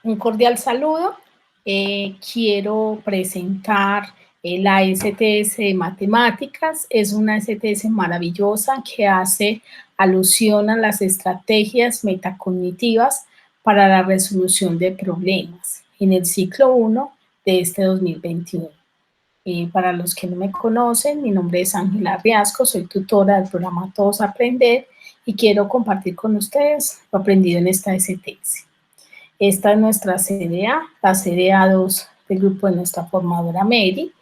Un cordial saludo. Quiero presentar la STS de Matemáticas. Es una STS maravillosa que hace alusión a las estrategias metacognitivas para la resolución de problemas en el ciclo 1 de este 2021. Para los que no me conocen, mi nombre es Ángela Riasco, soy tutora del programa Todos Aprender y quiero compartir con ustedes lo aprendido en esta STS. Esta es nuestra CDA, la CDA 2 del grupo de nuestra formadora Mary,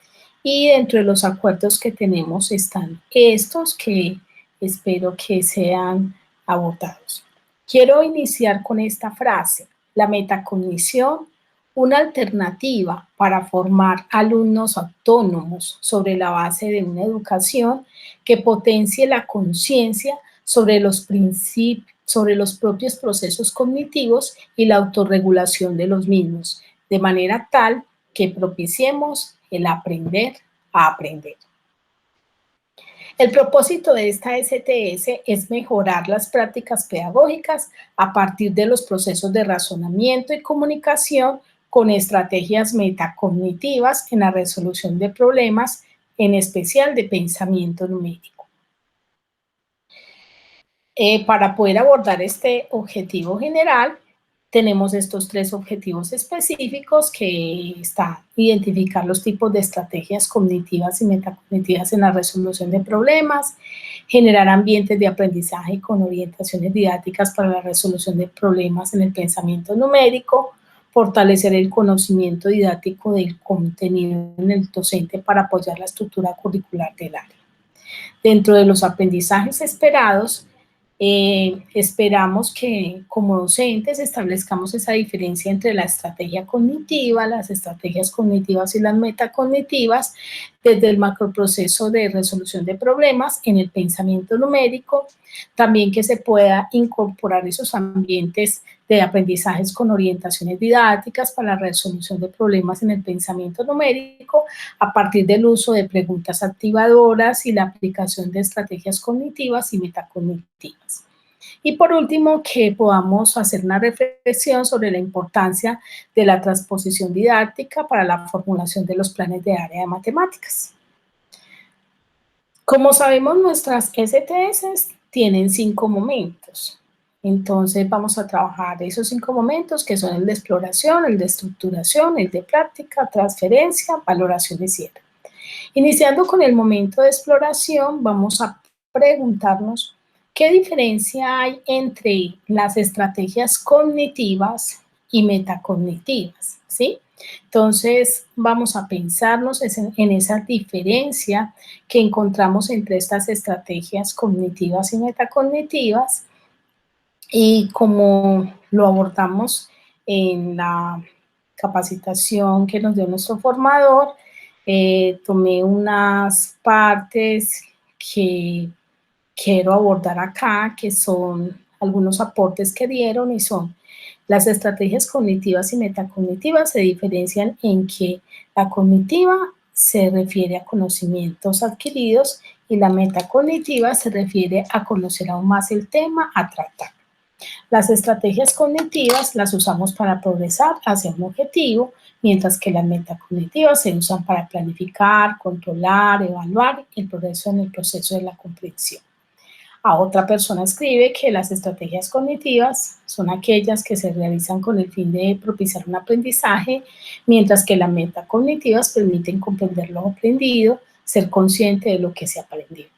y dentro de los acuerdos que tenemos están estos que espero que sean abordados. Quiero iniciar con esta frase: la metacognición, una alternativa para formar alumnos autónomos sobre la base de una educación que potencie la conciencia sobre los principios, sobre los propios procesos cognitivos y la autorregulación de los mismos, de manera tal que propiciemos el aprender a aprender. El propósito de esta STS es mejorar las prácticas pedagógicas a partir de los procesos de razonamiento y comunicación con estrategias metacognitivas en la resolución de problemas, en especial de pensamiento numérico. Para poder abordar este objetivo general, tenemos estos tres objetivos específicos que están: identificar los tipos de estrategias cognitivas y metacognitivas en la resolución de problemas, generar ambientes de aprendizaje con orientaciones didácticas para la resolución de problemas en el pensamiento numérico, fortalecer el conocimiento didáctico del contenido en el docente para apoyar la estructura curricular del área. Dentro de los aprendizajes esperados, esperamos que como docentes establezcamos esa diferencia entre la estrategia cognitiva, las estrategias cognitivas y las metacognitivas, desde el macroproceso de resolución de problemas en el pensamiento numérico, también que se pueda incorporar esos ambientes de aprendizajes con orientaciones didácticas para la resolución de problemas en el pensamiento numérico a partir del uso de preguntas activadoras y la aplicación de estrategias cognitivas y metacognitivas. Y por último, que podamos hacer una reflexión sobre la importancia de la transposición didáctica para la formulación de los planes de área de matemáticas. Como sabemos, nuestras STS tienen 5 momentos. Entonces vamos a trabajar esos 5 momentos, que son el de exploración, el de estructuración, el de práctica, transferencia, valoración y cierre. Iniciando con el momento de exploración, vamos a preguntarnos qué diferencia hay entre las estrategias cognitivas y metacognitivas, ¿sí? Entonces, vamos a pensarnos en esa diferencia que encontramos entre estas estrategias cognitivas y metacognitivas, y como lo abordamos en la capacitación que nos dio nuestro formador, tomé unas partes que quiero abordar acá, que son algunos aportes que dieron, y son: las estrategias cognitivas y metacognitivas se diferencian en que la cognitiva se refiere a conocimientos adquiridos y la metacognitiva se refiere a conocer aún más el tema a tratar. Las estrategias cognitivas las usamos para progresar hacia un objetivo, mientras que las metacognitivas se usan para planificar, controlar, evaluar el progreso en el proceso de la comprensión. A otra persona escribe que las estrategias cognitivas son aquellas que se realizan con el fin de propiciar un aprendizaje, mientras que las metacognitivas permiten comprender lo aprendido, ser consciente de lo que se ha aprendido.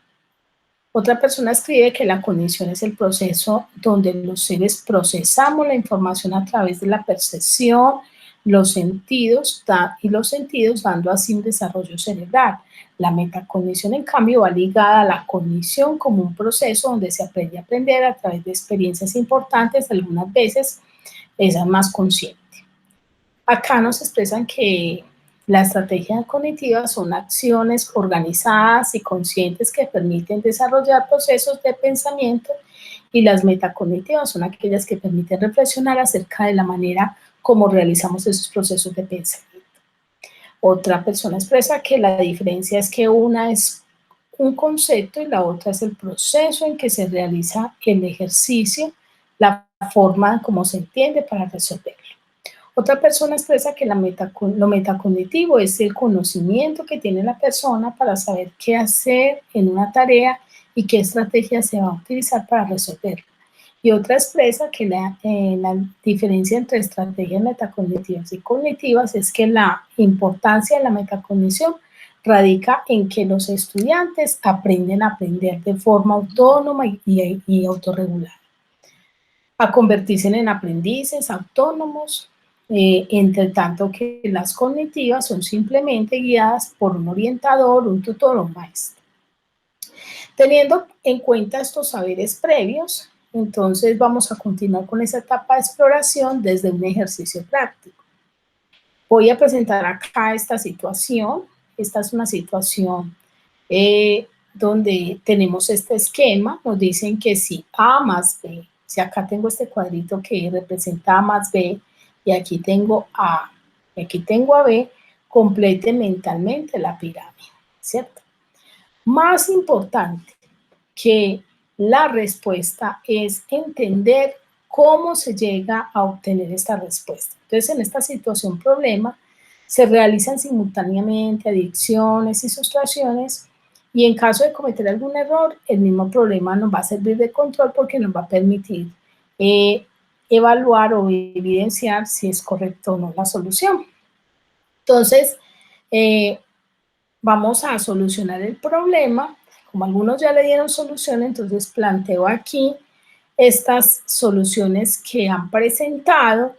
Otra persona escribe que la cognición es el proceso donde los seres procesamos la información a través de la percepción, los sentidos dando así un desarrollo cerebral. La metacognición, en cambio, va ligada a la cognición como un proceso donde se aprende a aprender a través de experiencias importantes, algunas veces esa más consciente. Acá nos expresan que la estrategia cognitiva son acciones organizadas y conscientes que permiten desarrollar procesos de pensamiento, y las metacognitivas son aquellas que permiten reflexionar acerca de la manera como realizamos esos procesos de pensamiento. Otra persona expresa que la diferencia es que una es un concepto y la otra es el proceso en que se realiza el ejercicio, la forma como se entiende para resolverlo. Otra persona expresa que lo metacognitivo es el conocimiento que tiene la persona para saber qué hacer en una tarea y qué estrategia se va a utilizar para resolverla. Y otra expresa que la diferencia entre estrategias metacognitivas y cognitivas es que la importancia de la metacognición radica en que los estudiantes aprenden a aprender de forma autónoma y autorregulada, a convertirse en aprendices autónomos, entre tanto que las cognitivas son simplemente guiadas por un orientador, un tutor o un maestro. Teniendo en cuenta estos saberes previos, entonces vamos a continuar con esa etapa de exploración desde un ejercicio práctico. Voy a presentar acá esta situación. Esta es una situación donde tenemos este esquema. Nos dicen que si A más B, si acá tengo este cuadrito que representa A más B, y aquí tengo A, y aquí tengo a B, complete mentalmente la pirámide, ¿cierto? Más importante que la respuesta es entender cómo se llega a obtener esta respuesta. Entonces, en esta situación problema, se realizan simultáneamente adicciones y sustracciones, y en caso de cometer algún error, el mismo problema nos va a servir de control porque nos va a permitir evaluar o evidenciar si es correcto o no la solución. Entonces, vamos a solucionar el problema. Como algunos ya le dieron solución, entonces planteo aquí estas soluciones que han presentado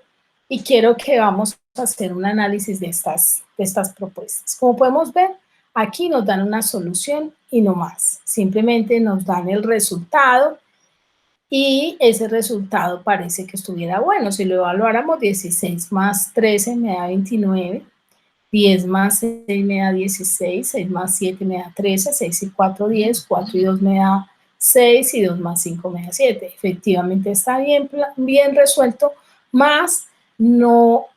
y quiero que vamos a hacer un análisis de estas propuestas. Como podemos ver, aquí nos dan una solución y no más. Simplemente nos dan el resultado y ese resultado parece que estuviera bueno. Si lo evaluáramos, 16 más 13 me da 29. 10 más 6 me da 16, 6 más 7 me da 13, 6 y 4, 10, 4 y 2 me da 6 y 2 más 5 me da 7. Efectivamente está bien resuelto, más no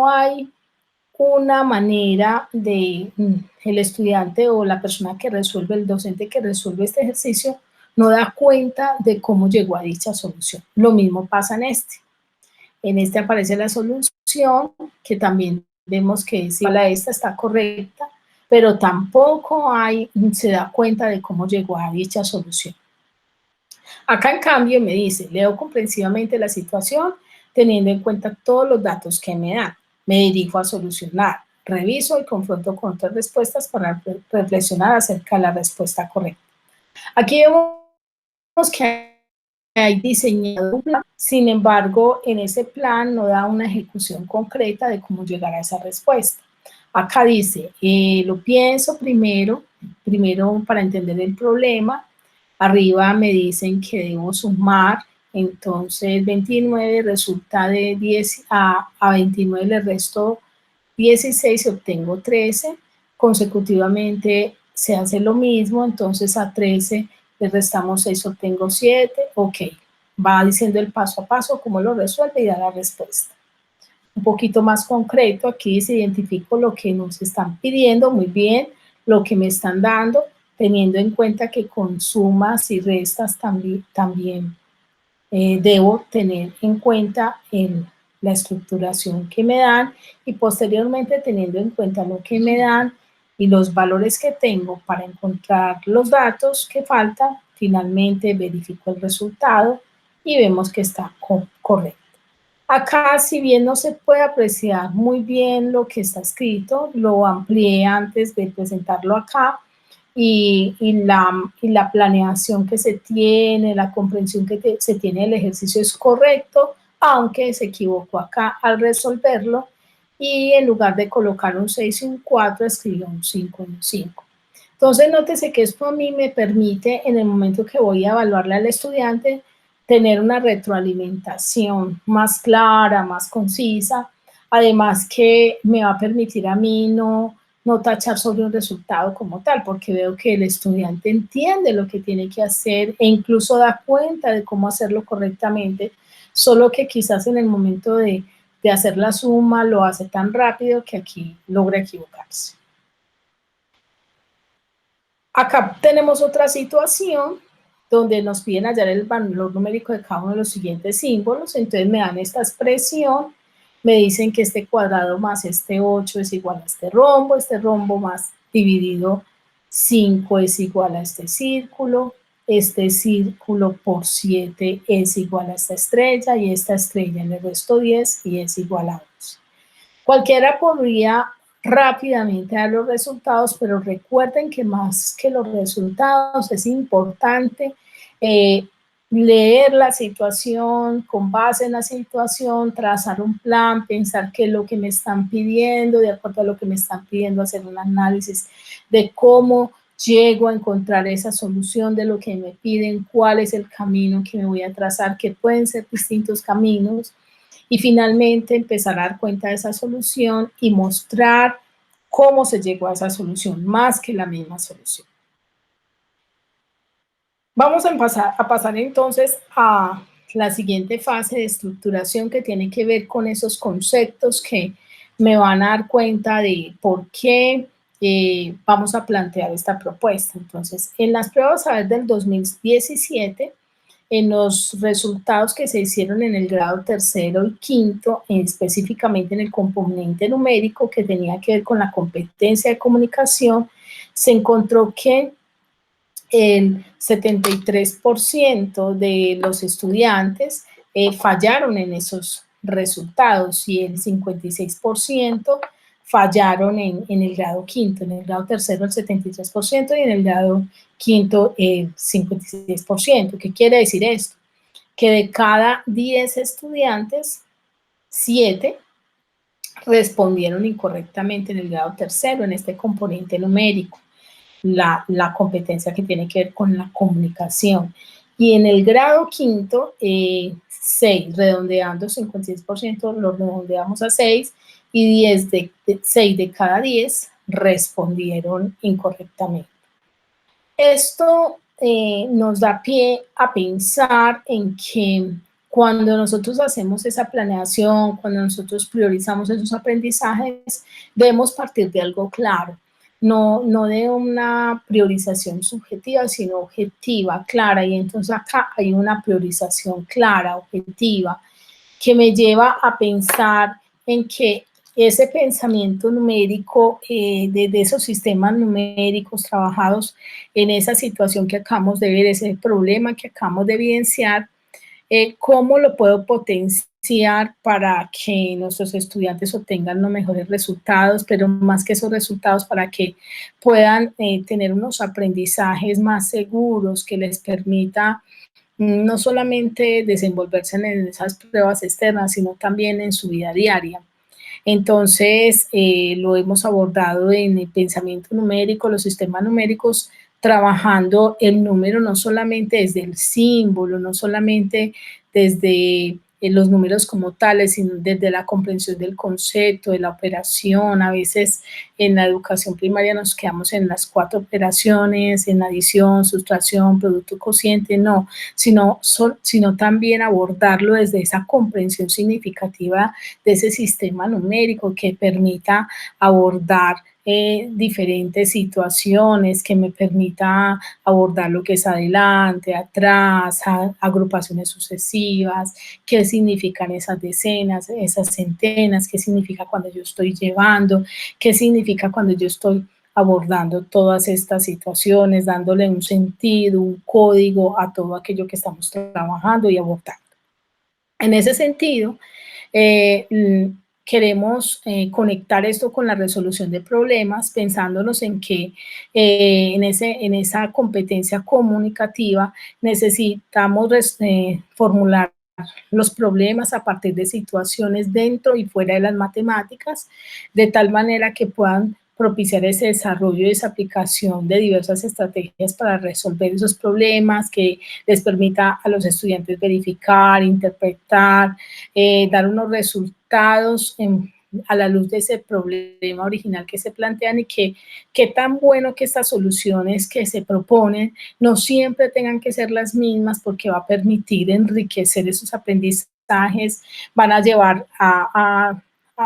hay una manera de el estudiante o la persona que resuelve, el docente que resuelve este ejercicio, no da cuenta de cómo llegó a dicha solución. Lo mismo pasa en este. En este aparece la solución, que también vemos que es igual a esta, está correcta, pero tampoco se da cuenta de cómo llegó a dicha solución. Acá, en cambio, me dice, leo comprensivamente la situación, teniendo en cuenta todos los datos que me dan. Me dirijo a solucionar, reviso y confronto con otras respuestas para reflexionar acerca de la respuesta correcta. Aquí vemos que hay diseñado un plan, sin embargo, en ese plan no da una ejecución concreta de cómo llegar a esa respuesta. Acá dice, lo pienso primero para entender el problema. Arriba me dicen que debo sumar, entonces 29 resulta de 10, a 29 le resto 16 y obtengo 13. Consecutivamente se hace lo mismo, entonces a 13 le restamos 6, obtengo 7, ok. Va diciendo el paso a paso cómo lo resuelve y da la respuesta. Un poquito más concreto, aquí se identifico lo que nos están pidiendo, muy bien, lo que me están dando, teniendo en cuenta que con sumas y restas también debo tener en cuenta la estructuración que me dan y posteriormente teniendo en cuenta lo que me dan y los valores que tengo para encontrar los datos que faltan, finalmente verifico el resultado y vemos que está correcto. Acá, si bien no se puede apreciar muy bien lo que está escrito, lo amplié antes de presentarlo acá, y la planeación que se tiene, la comprensión que se tiene del ejercicio es correcto, aunque se equivocó acá al resolverlo, y en lugar de colocar un 6 y un 4, escribió un 5 y un 5. Entonces, nótese que esto a mí me permite, en el momento que voy a evaluarle al estudiante, tener una retroalimentación más clara, más concisa, además que me va a permitir a mí no tachar sobre un resultado como tal, porque veo que el estudiante entiende lo que tiene que hacer e incluso da cuenta de cómo hacerlo correctamente, solo que quizás en el momento de hacer la suma lo hace tan rápido que aquí logra equivocarse. Acá tenemos otra situación donde nos piden hallar el valor numérico de cada uno de los siguientes símbolos, entonces me dan esta expresión me dicen que este cuadrado más este 8 es igual a este rombo más dividido 5 es igual a este círculo por 7 es igual a esta estrella y esta estrella le resto 10 y es igual a 11. Cualquiera podría rápidamente dar los resultados, pero recuerden que más que los resultados es importante leer la situación, con base en la situación, trazar un plan, pensar qué es lo que me están pidiendo, de acuerdo a lo que me están pidiendo, hacer un análisis de cómo llego a encontrar esa solución de lo que me piden, cuál es el camino que me voy a trazar, que pueden ser distintos caminos, y finalmente empezar a dar cuenta de esa solución y mostrar cómo se llegó a esa solución, más que la misma solución. Vamos a pasar entonces a la siguiente fase de estructuración, que tiene que ver con esos conceptos que me van a dar cuenta de por qué vamos a plantear esta propuesta. Entonces, en las pruebas a ver del 2017, en los resultados que se hicieron en el grado tercero y quinto, específicamente en el componente numérico que tenía que ver con la competencia de comunicación, se encontró que el 73% de los estudiantes fallaron en esos resultados y el 56% fallaron en el grado quinto. En el grado tercero el 73% y en el grado quinto el 56%. ¿Qué quiere decir esto? Que de cada 10 estudiantes, 7 respondieron incorrectamente en el grado tercero, en este componente numérico. La competencia que tiene que ver con la comunicación. Y en el grado quinto, 6, redondeando 56%, lo redondeamos a 6, y 6 de cada 10 respondieron incorrectamente. Esto nos da pie a pensar en que cuando nosotros hacemos esa planeación, cuando nosotros priorizamos esos aprendizajes, debemos partir de algo claro. No de una priorización subjetiva, sino objetiva, clara. Y entonces acá hay una priorización clara, objetiva, que me lleva a pensar en que ese pensamiento numérico, de esos sistemas numéricos trabajados en esa situación que acabamos de ver, ese problema que acabamos de evidenciar, cómo lo puedo potenciar para que nuestros estudiantes obtengan los mejores resultados, pero más que esos resultados, para que puedan tener unos aprendizajes más seguros que les permita no solamente desenvolverse en esas pruebas externas, sino también en su vida diaria. Entonces, lo hemos abordado en el pensamiento numérico, los sistemas numéricos, trabajando el número no solamente desde el símbolo, no solamente desde los números como tales, sino desde la comprensión del concepto, de la operación. A veces en la educación primaria nos quedamos en las 4 operaciones, en adición, sustracción, producto cociente, no, sino también abordarlo desde esa comprensión significativa de ese sistema numérico que permita abordar diferentes situaciones, que me permita abordar lo que es adelante, atrás, agrupaciones sucesivas, qué significan esas decenas, esas centenas, qué significa cuando yo estoy llevando, qué significa cuando yo estoy abordando todas estas situaciones, dándole un sentido, un código a todo aquello que estamos trabajando y abordando. En ese sentido, queremos conectar esto con la resolución de problemas, pensándonos en que en esa competencia comunicativa necesitamos formular los problemas a partir de situaciones dentro y fuera de las matemáticas, de tal manera que puedan propiciar ese desarrollo y esa aplicación de diversas estrategias para resolver esos problemas, que les permita a los estudiantes verificar, interpretar, dar unos resultados a la luz de ese problema original que se plantean, y que tan bueno que estas soluciones que se proponen no siempre tengan que ser las mismas, porque va a permitir enriquecer esos aprendizajes, van a llevar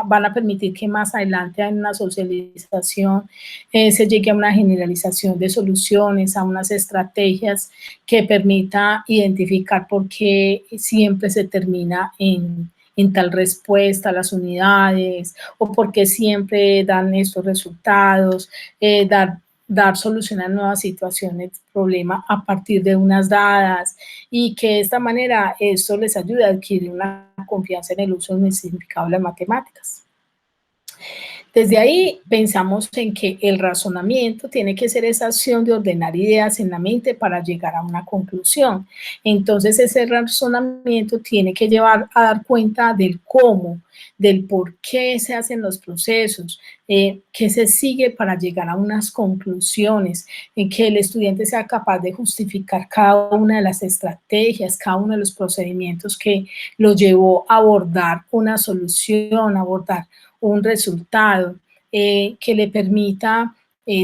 van a permitir que más adelante en una socialización se llegue a una generalización de soluciones, a unas estrategias que permita identificar por qué siempre se termina en en tal respuesta a las unidades, o por qué siempre dan estos resultados, dar solución a nuevas situaciones, problemas a partir de unas dadas, y que de esta manera esto les ayuda a adquirir una confianza en el uso del significado de las matemáticas. Desde ahí pensamos en que el razonamiento tiene que ser esa acción de ordenar ideas en la mente para llegar a una conclusión. Entonces ese razonamiento tiene que llevar a dar cuenta del cómo, del por qué se hacen los procesos, qué se sigue para llegar a unas conclusiones, en que el estudiante sea capaz de justificar cada una de las estrategias, cada uno de los procedimientos que lo llevó a abordar una solución, a abordar un resultado, que le permita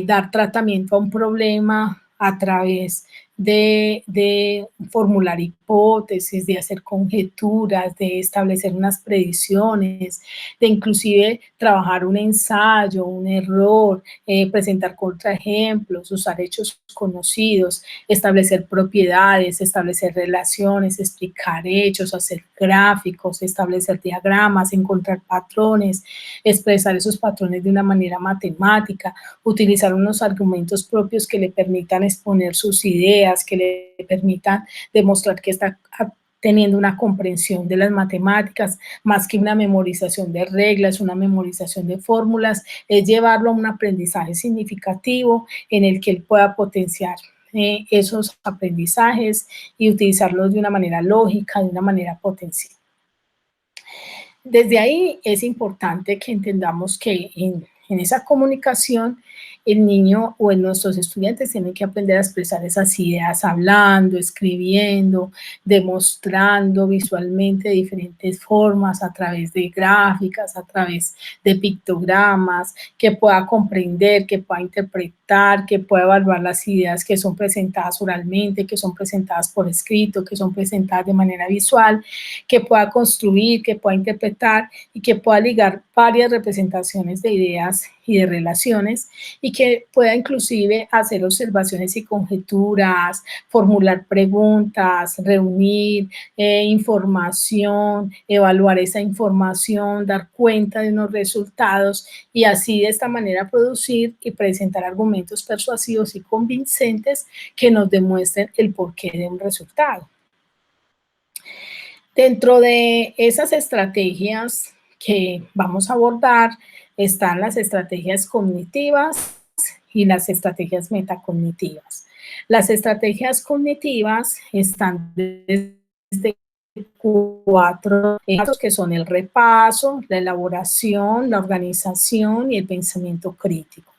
dar tratamiento a un problema a través de formular hipótesis, de hacer conjeturas, de establecer unas predicciones, de inclusive trabajar un ensayo, un error, presentar contraejemplos, usar hechos conocidos, establecer propiedades, establecer relaciones, explicar hechos, hacer gráficos, establecer diagramas, encontrar patrones, expresar esos patrones de una manera matemática, utilizar unos argumentos propios que le permitan exponer sus ideas, que le permitan demostrar que está teniendo una comprensión de las matemáticas, más que una memorización de reglas, una memorización de fórmulas, es llevarlo a un aprendizaje significativo en el que él pueda potenciar esos aprendizajes y utilizarlos de una manera lógica, de una manera potencial. Desde ahí es importante que entendamos que en esa comunicación el niño o en nuestros estudiantes tienen que aprender a expresar esas ideas hablando, escribiendo, demostrando visualmente de diferentes formas, a través de gráficas, a través de pictogramas, que pueda comprender, que pueda interpretar, que pueda evaluar las ideas que son presentadas oralmente, que son presentadas por escrito, que son presentadas de manera visual, que pueda construir, que pueda interpretar y que pueda ligar varias representaciones de ideas y de relaciones, y que pueda inclusive hacer observaciones y conjeturas, formular preguntas, reunir información, evaluar esa información, dar cuenta de unos resultados, y así de esta manera producir y presentar argumentos persuasivos y convincentes que nos demuestren el porqué de un resultado. Dentro de esas estrategias que vamos a abordar están las estrategias cognitivas y las estrategias metacognitivas. Las estrategias cognitivas están desde 4 pasos, que son el repaso, la elaboración, la organización y el pensamiento crítico.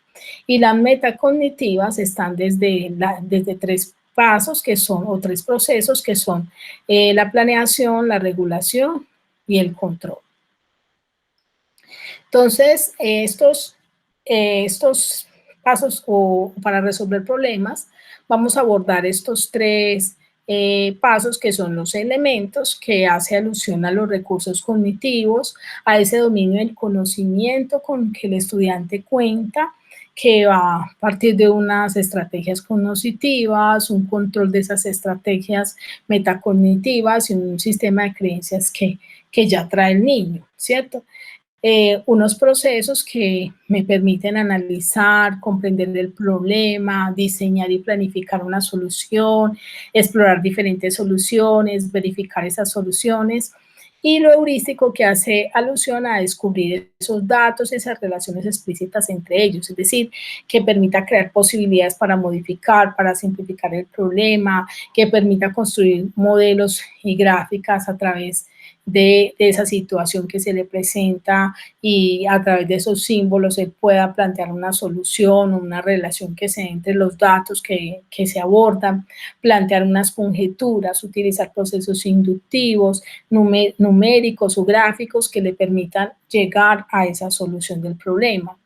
Y las metacognitivas están desde 3 pasos que son, o 3 procesos que son la planeación, la regulación y el control. Entonces, estos pasos o para resolver problemas, vamos a abordar estos 3 pasos, que son los elementos, que hace alusión a los recursos cognitivos, a ese dominio del conocimiento con que el estudiante cuenta, que va a partir de unas estrategias cognitivas, un control de esas estrategias metacognitivas y un sistema de creencias que ya trae el niño, ¿cierto? Unos procesos que me permiten analizar, comprender el problema, diseñar y planificar una solución, explorar diferentes soluciones, verificar esas soluciones, y lo heurístico, que hace alusión a descubrir esos datos, esas relaciones explícitas entre ellos, es decir, que permita crear posibilidades para modificar, para simplificar el problema, que permita construir modelos y gráficas a través de esa situación que se le presenta, y a través de esos símbolos él pueda plantear una solución, una relación que se dé entre los datos que se abordan, plantear unas conjeturas, utilizar procesos inductivos, numéricos o gráficos que le permitan llegar a esa solución del problema.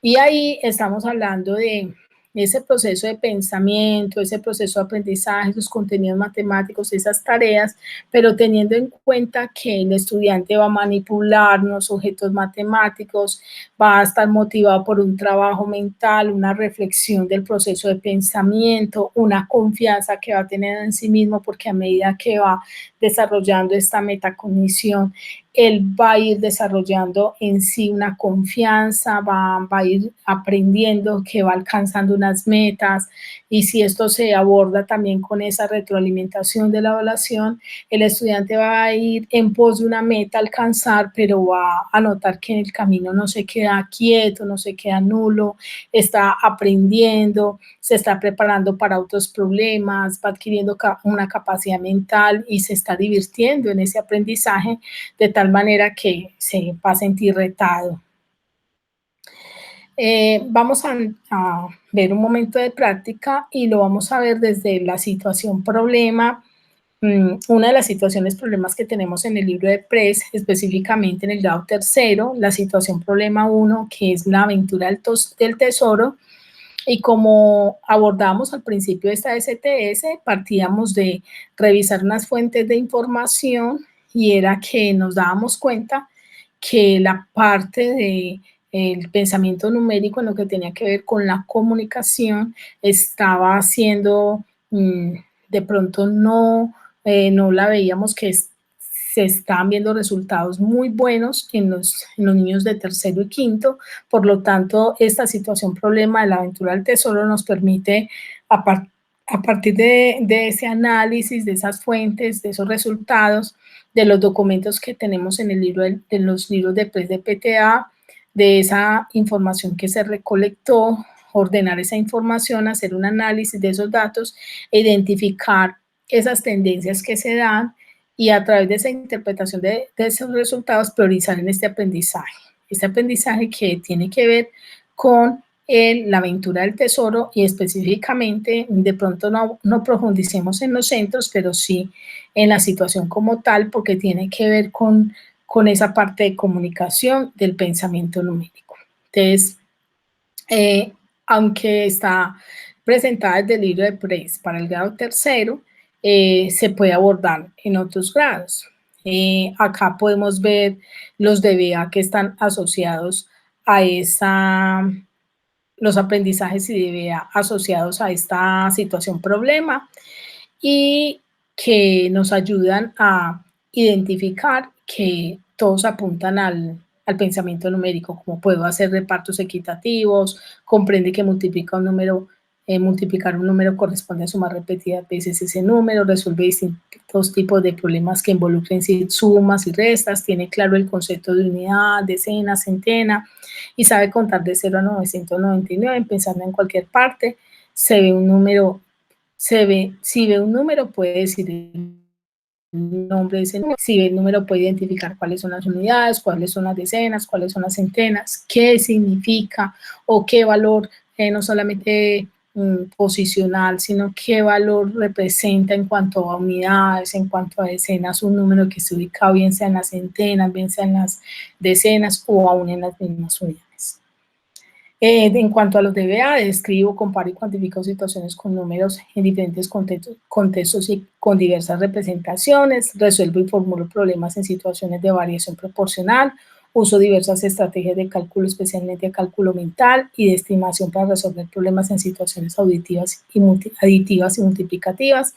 Y ahí estamos hablando de ese proceso de pensamiento, ese proceso de aprendizaje, sus contenidos matemáticos, esas tareas, pero teniendo en cuenta que el estudiante va a manipular unos objetos matemáticos, va a estar motivado por un trabajo mental, una reflexión del proceso de pensamiento, una confianza que va a tener en sí mismo, porque a medida que va desarrollando esta metacognición, él va a ir desarrollando en sí una confianza, va a ir aprendiendo que va alcanzando unas metas, y si esto se aborda también con esa retroalimentación de la evaluación, el estudiante va a ir en pos de una meta a alcanzar, pero va a notar que en el camino no se queda quieto, no se queda nulo, está aprendiendo, se está preparando para otros problemas, va adquiriendo una capacidad mental y se está divirtiendo en ese aprendizaje, de tal manera que se va a sentir retado. Vamos a ver un momento de práctica y lo vamos a ver desde la situación problema. Una de las situaciones problemas que tenemos en el libro de PRES, específicamente en el grado tercero, la situación problema 1, que es la aventura del tesoro, y como abordamos al principio de esta STS, partíamos de revisar unas fuentes de información, y era que nos dábamos cuenta que la parte de el pensamiento numérico en lo que tenía que ver con la comunicación estaba haciendo, de pronto no la veíamos que se estaban viendo resultados muy buenos en los niños de tercero y quinto. Por lo tanto, esta situación problema de la aventura del tesoro nos permite, a partir de ese análisis, de esas fuentes, de esos resultados, de los documentos que tenemos en el libro de los libros de PRES de PTA, de esa información que se recolectó, ordenar esa información, hacer un análisis de esos datos, identificar esas tendencias que se dan, y a través de esa interpretación de esos resultados priorizar en este aprendizaje que tiene que ver con la aventura del tesoro, y específicamente, de pronto no profundicemos en los centros, pero sí en la situación como tal, porque tiene que ver con esa parte de comunicación del pensamiento numérico. Entonces, aunque está presentada desde el libro de PRES para el grado tercero, se puede abordar en otros grados. Acá podemos ver los DBA que están asociados a los aprendizajes y DBA asociados a esta situación problema, y que nos ayudan a identificar que todos apuntan al pensamiento numérico, como puedo hacer repartos equitativos, comprende que multiplicar un número corresponde a sumar repetidas veces ese número, resuelve distintos tipos de problemas que involucren sumas y restas, tiene claro el concepto de unidad, decena, centena, y sabe contar de 0 a 999, pensando en cualquier parte. Si ve un número, puede decir el nombre de ese número. Si ve el número, puede identificar cuáles son las unidades, cuáles son las decenas, cuáles son las centenas, qué significa o qué valor, no solamente posicional, sino qué valor representa en cuanto a unidades, en cuanto a decenas, un número que se ubica bien sea en las centenas, bien sea en las decenas o aún en las mismas unidades. En cuanto a los DBA, describo, comparo y cuantifico situaciones con números en diferentes contextos y con diversas representaciones, resuelvo y formulo problemas en situaciones de variación proporcional, uso diversas estrategias de cálculo, especialmente de cálculo mental y de estimación para resolver problemas en situaciones aditivas y multiplicativas,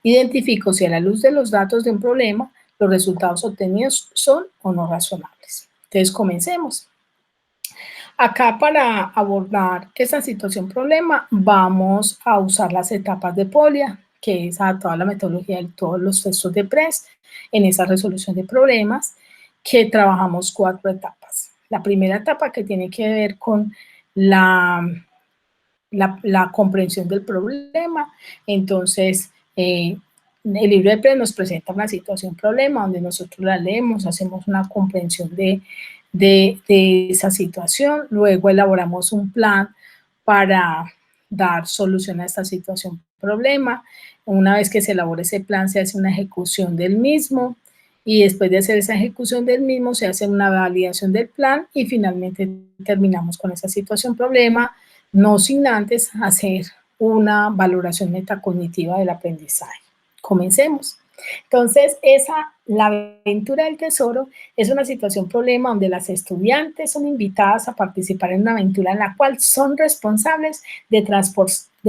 identifico si a la luz de los datos de un problema los resultados obtenidos son o no razonables. Entonces, comencemos. Acá, para abordar esta situación problema, vamos a usar las etapas de POLIA, que es adaptada a la metodología de todos los textos de PRES en esa resolución de problemas, que trabajamos 4 etapas. La primera etapa, que tiene que ver con la comprensión del problema. Entonces, el libro de PRES nos presenta una situación problema donde nosotros la leemos, hacemos una comprensión de esa situación, luego elaboramos un plan para dar solución a esta situación problema. Una vez que se elabora ese plan, se hace una ejecución del mismo, y después de hacer esa ejecución del mismo, se hace una validación del plan, y finalmente terminamos con esa situación problema, no sin antes hacer una valoración metacognitiva del aprendizaje. Comencemos. Entonces, la aventura del tesoro es una situación problema donde las estudiantes son invitadas a participar en una aventura en la cual son responsables de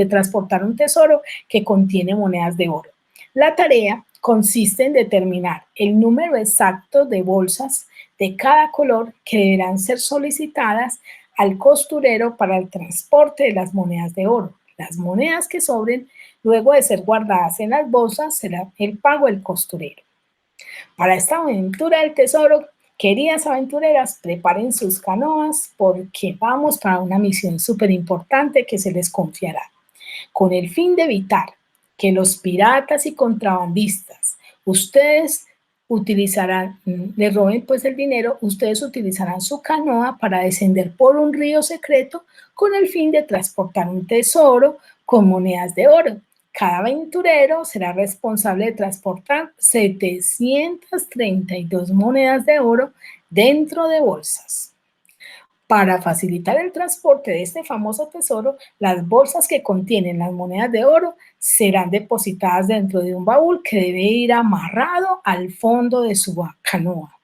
transportar un tesoro que contiene monedas de oro. La tarea consiste en determinar el número exacto de bolsas de cada color que deberán ser solicitadas al costurero para el transporte de las monedas de oro. Las monedas que sobren, luego de ser guardadas en las bolsas, será el pago del costurero. Para esta aventura del tesoro, queridas aventureras, preparen sus canoas porque vamos para una misión súper importante que se les confiará. Con el fin de evitar que los piratas y contrabandistas, ustedes le roben pues el dinero, ustedes utilizarán su canoa para descender por un río secreto con el fin de transportar un tesoro con monedas de oro. Cada aventurero será responsable de transportar 732 monedas de oro dentro de bolsas. Para facilitar el transporte de este famoso tesoro, las bolsas que contienen las monedas de oro serán depositadas dentro de un baúl que debe ir amarrado al fondo de su canoa.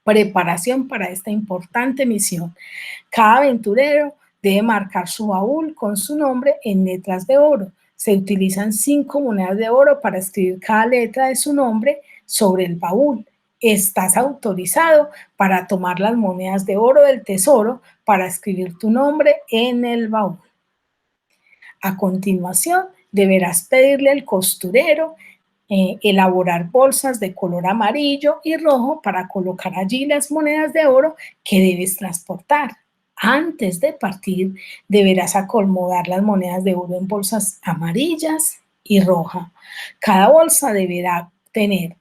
Preparación para esta importante misión. Cada aventurero debe marcar su baúl con su nombre en letras de oro. Se utilizan 5 monedas de oro para escribir cada letra de su nombre sobre el baúl. Estás autorizado para tomar las monedas de oro del tesoro para escribir tu nombre en el baúl. A continuación, deberás pedirle al costurero elaborar bolsas de color amarillo y rojo para colocar allí las monedas de oro que debes transportar. Antes de partir, deberás acomodar las monedas de oro en bolsas amarillas y rojas. Cada bolsa deberá tener,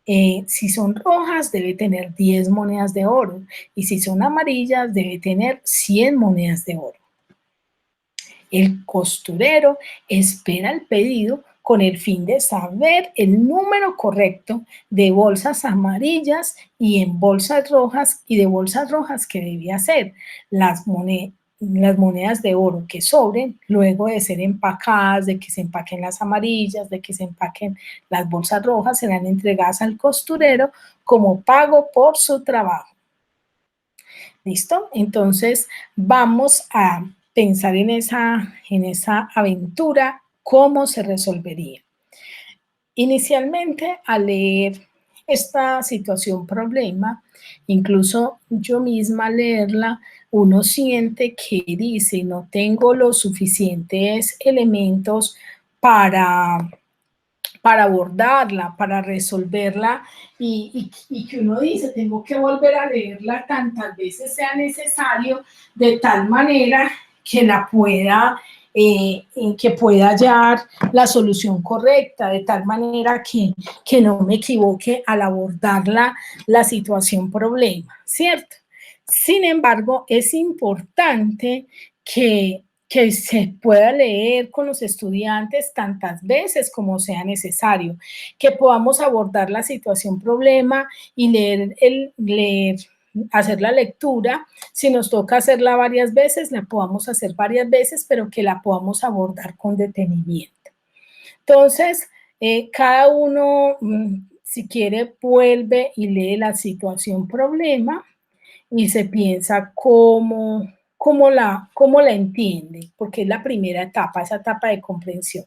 si son rojas, debe tener 10 monedas de oro y si son amarillas, debe tener 100 monedas de oro. El costurero espera el pedido con el fin de saber el número correcto de bolsas amarillas y en bolsas rojas y de bolsas rojas que debía ser. Las monedas de oro que sobren, luego de ser empacadas, de que se empaquen las amarillas, de que se empaquen las bolsas rojas, serán entregadas al costurero como pago por su trabajo. ¿Listo? Entonces vamos a pensar en esa aventura, cómo se resolvería. Inicialmente, al leer esta situación problema, incluso yo misma al leerla, uno siente que dice, no tengo los suficientes elementos para abordarla, para resolverla y que uno dice, tengo que volver a leerla tantas veces sea necesario, de tal manera que que pueda hallar la solución correcta, de tal manera que no me equivoque al abordar la situación problema, ¿cierto? Sin embargo, es importante que se pueda leer con los estudiantes tantas veces como sea necesario, que podamos abordar la situación problema y hacer la lectura. Si nos toca hacerla varias veces, la podamos hacer varias veces, pero que la podamos abordar con detenimiento. Entonces, cada uno, si quiere, vuelve y lee la situación problema y se piensa cómo la entiende, porque es la primera etapa, esa etapa de comprensión.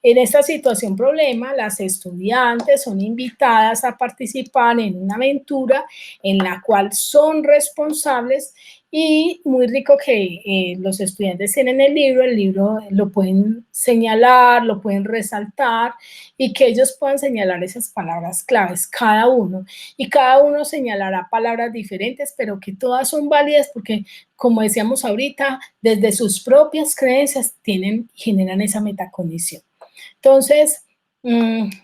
En esta situación problema, las estudiantes son invitadas a participar en una aventura en la cual son responsables y muy rico que los estudiantes tienen el libro lo pueden señalar, lo pueden resaltar y que ellos puedan señalar esas palabras claves, cada uno. Y cada uno señalará palabras diferentes, pero que todas son válidas porque, como decíamos ahorita, desde sus propias creencias generan esa metacognición. Entonces,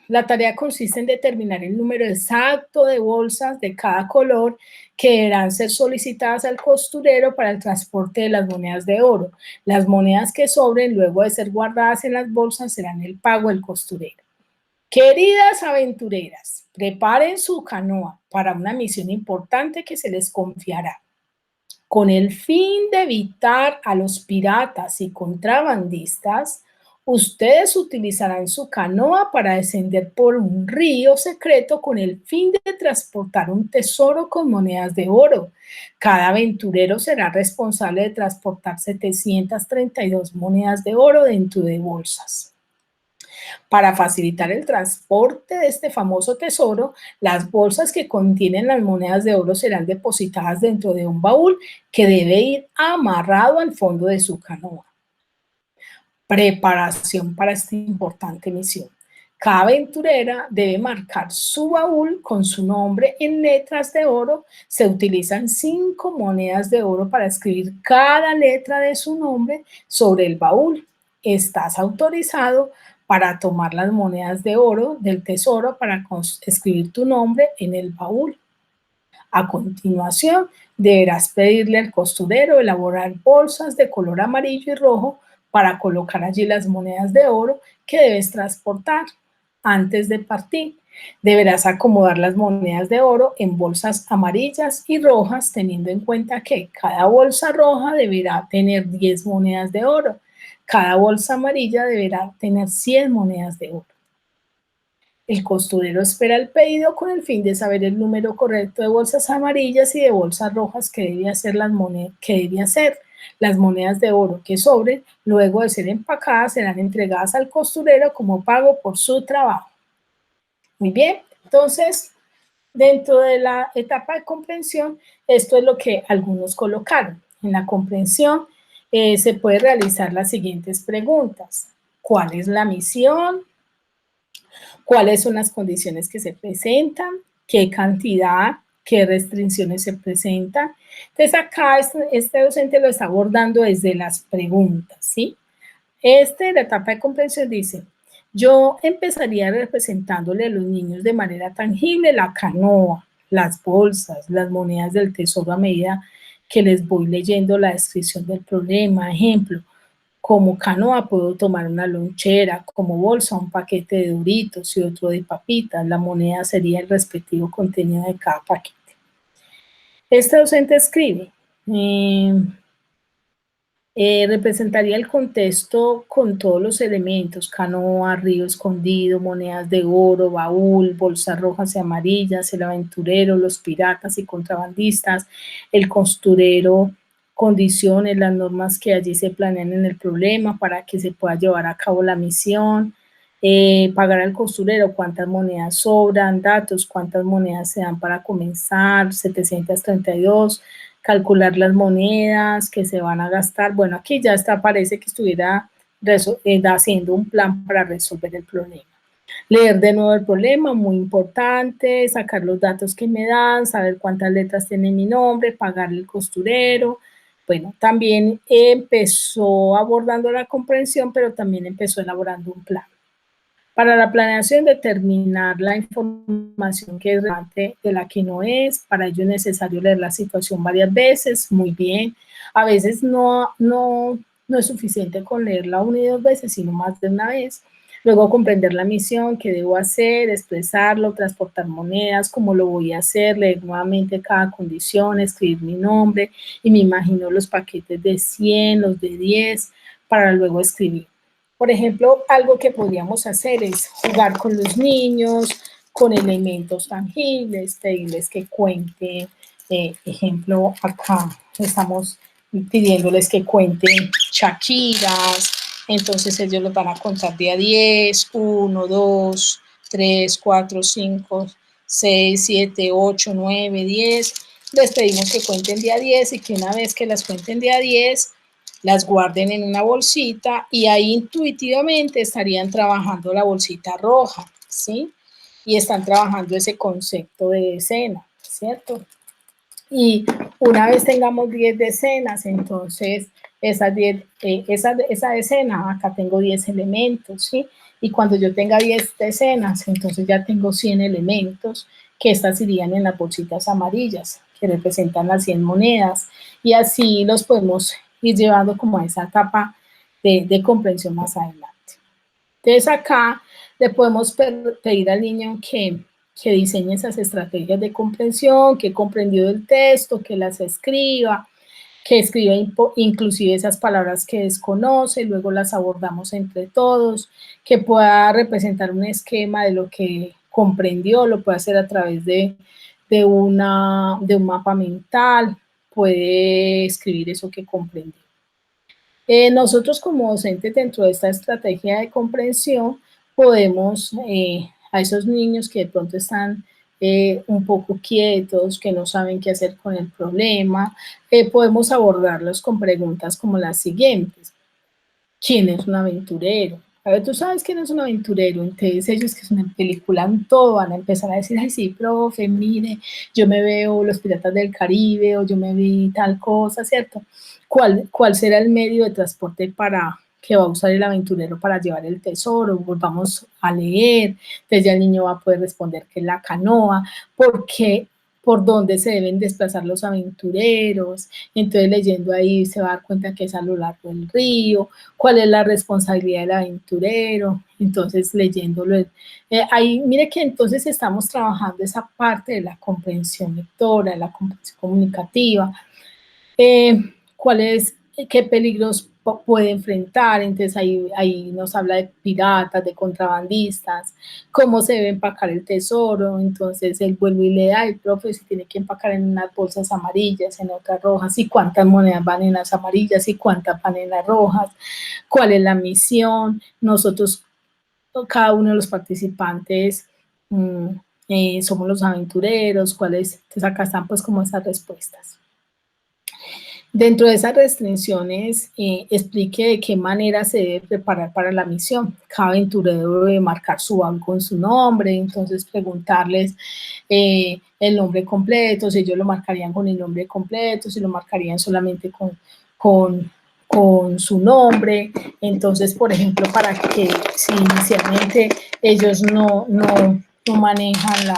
la tarea consiste en determinar el número exacto de bolsas de cada color que deberán ser solicitadas al costurero para el transporte de las monedas de oro. Las monedas que sobren, luego de ser guardadas en las bolsas, serán el pago del costurero. Queridas aventureras, preparen su canoa para una misión importante que se les confiará. Con el fin de evitar a los piratas y contrabandistas, ustedes utilizarán su canoa para descender por un río secreto con el fin de transportar un tesoro con monedas de oro. Cada aventurero será responsable de transportar 732 monedas de oro dentro de bolsas. Para facilitar el transporte de este famoso tesoro, las bolsas que contienen las monedas de oro serán depositadas dentro de un baúl que debe ir amarrado al fondo de su canoa. Preparación para esta importante misión. Cada aventurera debe marcar su baúl con su nombre en letras de oro. Se utilizan 5 monedas de oro para escribir cada letra de su nombre sobre el baúl. Estás autorizado para tomar las monedas de oro del tesoro para escribir tu nombre en el baúl. A continuación, deberás pedirle al costurero elaborar bolsas de color amarillo y rojo para colocar allí las monedas de oro que debes transportar. Antes de partir, deberás acomodar las monedas de oro en bolsas amarillas y rojas, teniendo en cuenta que cada bolsa roja deberá tener 10 monedas de oro. Cada bolsa amarilla deberá tener 100 monedas de oro. El costurero espera el pedido con el fin de saber el número correcto de bolsas amarillas y de bolsas rojas que debe hacer las monedas de oro que sobren, luego de ser empacadas, serán entregadas al costurero como pago por su trabajo. Muy bien, entonces, dentro de la etapa de comprensión, esto es lo que algunos colocaron. En la comprensión se puede realizar las siguientes preguntas. ¿Cuál es la misión? ¿Cuáles son las condiciones que se presentan? ¿Qué cantidad? ¿Qué restricciones se presentan? Entonces acá este docente lo está abordando desde las preguntas, ¿sí? La etapa de comprensión dice, yo empezaría representándole a los niños de manera tangible la canoa, las bolsas, las monedas del tesoro a medida que les voy leyendo la descripción del problema. Ejemplo, como canoa puedo tomar una lonchera, como bolsa un paquete de Doritos y otro de papitas. La moneda sería el respectivo contenido de cada paquete. Este docente escribe, representaría el contexto con todos los elementos, canoa, río escondido, monedas de oro, baúl, bolsas rojas y amarillas, el aventurero, los piratas y contrabandistas, el costurero, condiciones, las normas que allí se planean en el problema para que se pueda llevar a cabo la misión, pagar al costurero, cuántas monedas sobran, datos, cuántas monedas se dan para comenzar, 732, calcular las monedas que se van a gastar. Bueno, aquí ya está, parece que estuviera haciendo un plan para resolver el problema. Leer de nuevo el problema, muy importante, sacar los datos que me dan, saber cuántas letras tiene mi nombre, pagarle al costurero. Bueno, también empezó abordando la comprensión, pero también empezó elaborando un plan. Para la planeación, determinar la información que es relevante de la que no es. Para ello es necesario leer la situación varias veces. Muy bien. A veces no es suficiente con leerla una y dos veces, sino más de una vez. Luego comprender la misión, qué debo hacer, expresarlo, transportar monedas, cómo lo voy a hacer, leer nuevamente cada condición, escribir mi nombre y me imagino los paquetes de 100, los de 10, para luego escribir. Por ejemplo, algo que podríamos hacer es jugar con los niños, con elementos tangibles, pedirles que cuenten. Ejemplo, acá estamos pidiéndoles que cuenten Shakiras. Entonces ellos los van a contar de a 10, 1, 2, 3, 4, 5, 6, 7, 8, 9, 10. Les pedimos que cuenten de a 10 y que una vez que las cuenten de a 10, las guarden en una bolsita y ahí intuitivamente estarían trabajando la bolsita roja, ¿sí? Y están trabajando ese concepto de decena, ¿cierto? Y una vez tengamos 10 decenas, entonces esa decena, acá tengo 10 elementos, ¿sí? Y cuando yo tenga 10 decenas, entonces ya tengo 100 elementos, que estas irían en las bolsitas amarillas, que representan las 100 monedas, y así los podemos ir llevando como a esa etapa de comprensión más adelante. Entonces acá le podemos pedir al niño que diseñe esas estrategias de comprensión, que comprendió el texto, que las escriba. que escriba inclusive esas palabras que desconoce, luego las abordamos entre todos, que pueda representar un esquema de lo que comprendió, lo puede hacer a través de un mapa mental, puede escribir eso que comprendió. Nosotros como docentes dentro de esta estrategia de comprensión podemos a esos niños que de pronto están un poco quietos, que no saben qué hacer con el problema, podemos abordarlos con preguntas como las siguientes. ¿Quién es un aventurero? A ver, tú sabes quién es un aventurero, entonces ellos que son en película todo van a empezar a decir, ay sí, profe, mire, yo me veo Los Piratas del Caribe o yo me vi tal cosa, ¿cierto? ¿Cuál será el medio de transporte que va a usar el aventurero para llevar el tesoro? Volvamos a leer, entonces ya el niño va a poder responder que es la canoa, porque por dónde se deben desplazar los aventureros, entonces leyendo ahí se va a dar cuenta que es a lo largo del río, cuál es la responsabilidad del aventurero, entonces leyéndolo. Ahí, mire que entonces estamos trabajando esa parte de la comprensión lectora, de la comprensión comunicativa, qué peligros puede enfrentar, entonces ahí nos habla de piratas, de contrabandistas, cómo se debe empacar el tesoro, entonces él vuelve y le da, el profe si tiene que empacar en unas bolsas amarillas, en otras rojas, y cuántas monedas van en las amarillas y cuántas van en las rojas, cuál es la misión, nosotros, cada uno de los participantes, somos los aventureros, entonces acá están pues como esas respuestas. Dentro de esas restricciones, explique de qué manera se debe preparar para la misión. Cada aventurero debe marcar su baúl con su nombre, entonces preguntarles el nombre completo, si ellos lo marcarían con el nombre completo, si lo marcarían solamente con su nombre. Entonces, por ejemplo, para que si inicialmente ellos no manejan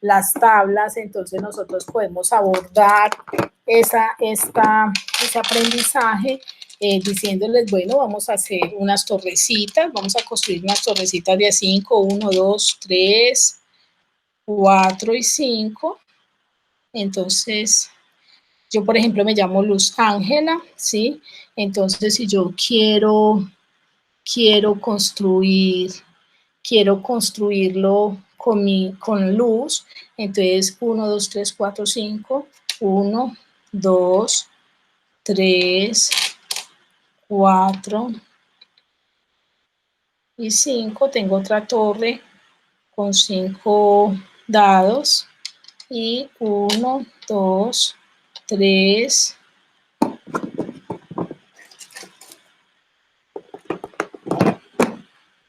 las tablas, entonces nosotros podemos abordar ese aprendizaje diciéndoles, bueno, vamos a hacer unas torrecitas, vamos a construir unas torrecitas de a 5, 1, 2, 3, 4 y 5. Entonces, yo, por ejemplo, me llamo Luz Ángela, ¿sí? Entonces, si yo quiero construirlo con luz, entonces 1, 2, 3, 4, 5, 1, 2, 3, 4 y 5, tengo otra torre con 5 dados y 1, 2, 3,